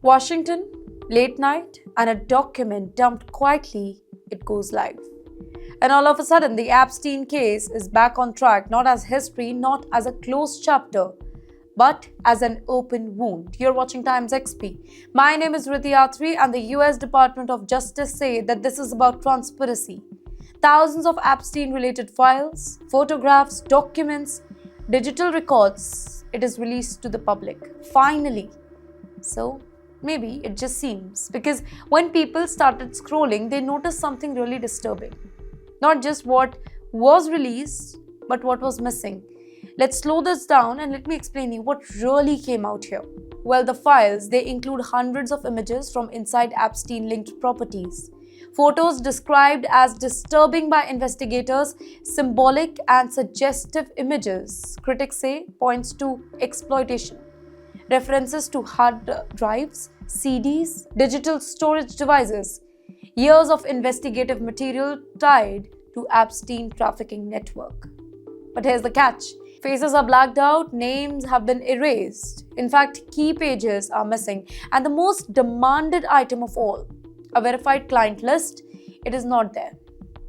Washington, late night, and a document dumped quietly, it goes live. And all of a sudden, the Epstein case is back on track, not as history, not as a closed chapter, but as an open wound. You're watching TimesXP. My name is Rithi Athri, and the US Department of Justice say that this is about transparency. Thousands of Epstein-related files, photographs, documents, digital records, it is released to the public. Finally. So, maybe it just seems. Because when people started scrolling, they noticed something really disturbing. Not just what was released, but what was missing. Let's slow this down and let me explain you what really came out here. Well, the files, they include hundreds of images from inside Epstein-linked properties. Photos described as disturbing by investigators, symbolic and suggestive images, critics say, points to exploitation. References to hard drives, CDs, digital storage devices, years of investigative material tied to Epstein trafficking network. But here's the catch. Faces are blacked out, names have been erased. In fact, key pages are missing. And the most demanded item of all, a verified client list, it is not there.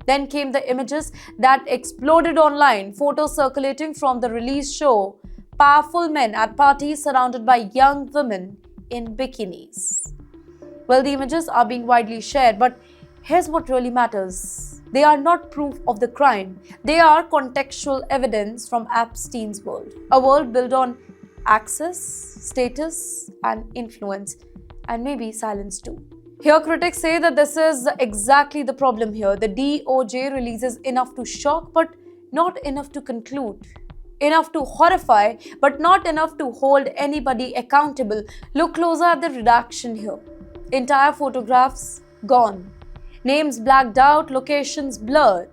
Then came the images that exploded online, photos circulating from the release show powerful men at parties surrounded by young women in bikinis. Well, the images are being widely shared, but here's what really matters. They are not proof of the crime. They are contextual evidence from Epstein's world. A world built on access, status, and influence, and maybe silence too. Here, critics say that this is exactly the problem here. The DOJ releases enough to shock, but not enough to conclude. Enough to horrify, but not enough to hold anybody accountable. Look closer at the redaction here. Entire photographs gone. Names blacked out, locations blurred.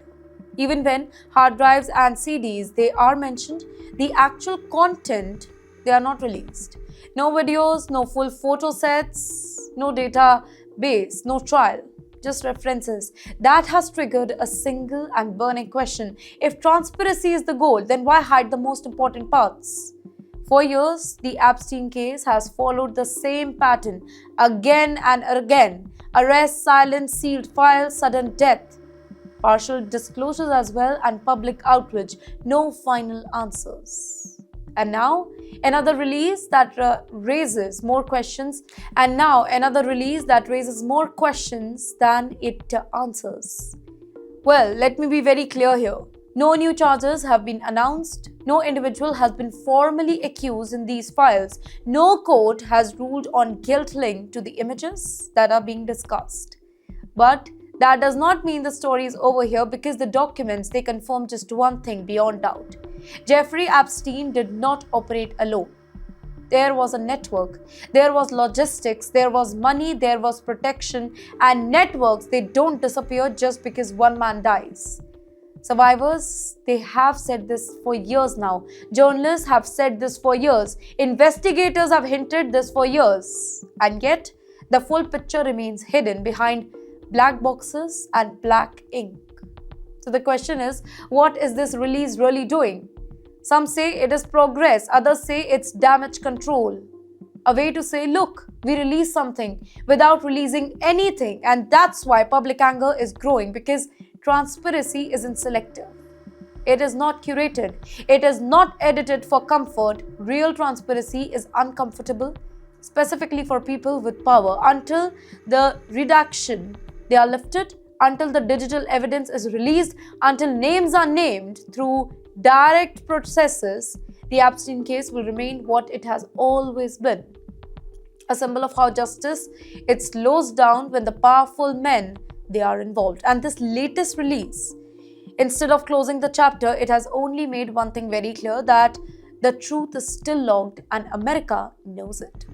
Even when hard drives and CDs, they are mentioned, the actual content, they are not released. No videos, no full photo sets, no database, no trial, just references. That has triggered a single and burning question. If transparency is the goal, then why hide the most important parts? For years, the Epstein case has followed the same pattern again and again. Arrest, silence, sealed files, sudden death, partial disclosures as well, and public outrage. No final answers. And now, another release that raises more questions. And now, another release that raises more questions than it answers. Well, let me be very clear here. No new charges have been announced. No individual has been formally accused in these files. No court has ruled on guilt linked to the images that are being discussed. But that does not mean the story is over here, because the documents, they confirm just one thing beyond doubt. Jeffrey Epstein did not operate alone. There was a network, there was logistics, there was money, there was protection, and networks, they don't disappear just because one man dies. Survivors, they have said this for years now. Journalists have said this for years. Investigators have hinted this for years. And yet, the full picture remains hidden behind black boxes and black ink. So the question is, what is this release really doing? Some say it is progress, others say it's damage control. A way to say, look, we released something without releasing anything, and that's why public anger is growing, because transparency isn't selective. It is not curated. It is not edited for comfort. Real transparency is uncomfortable, specifically for people with power. Until the redaction, they are lifted, until the digital evidence is released, until names are named through direct processes, the Epstein case will remain what it has always been. A symbol of how justice, it slows down when the powerful men, they are involved. And this latest release, instead of closing the chapter, it has only made one thing very clear, that the truth is still locked and America knows it.